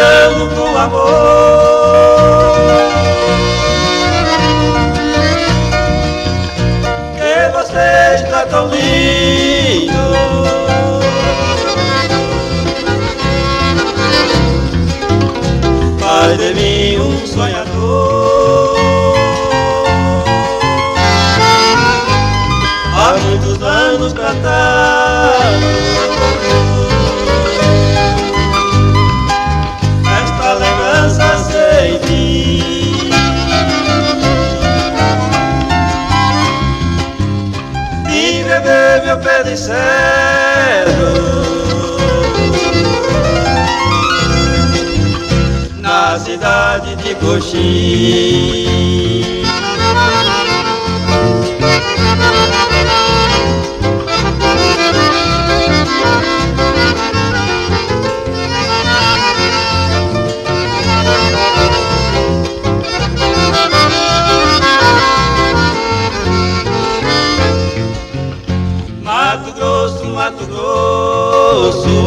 amo com amor. Que você está tão lindo, faz de mim um sonhador. Há muitos anos cantando esta lembrança sem fim. Vim beber meu pé de cedro na cidade de Coxim. Mato Grosso, Mato Grosso,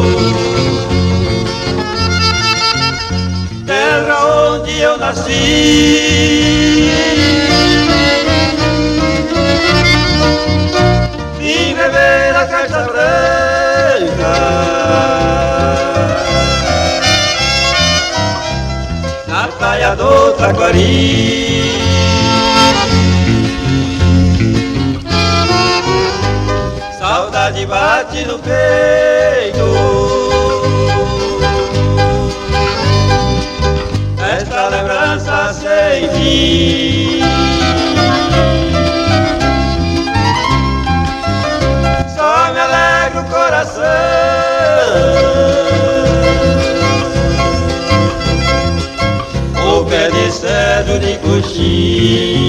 terra onde eu nasci. Vim beber a caixa branca na praia do Taquari. Saudade bate no peito, esta lembrança sem fim. Só me alegra o coração o pé de cedro de Coxim.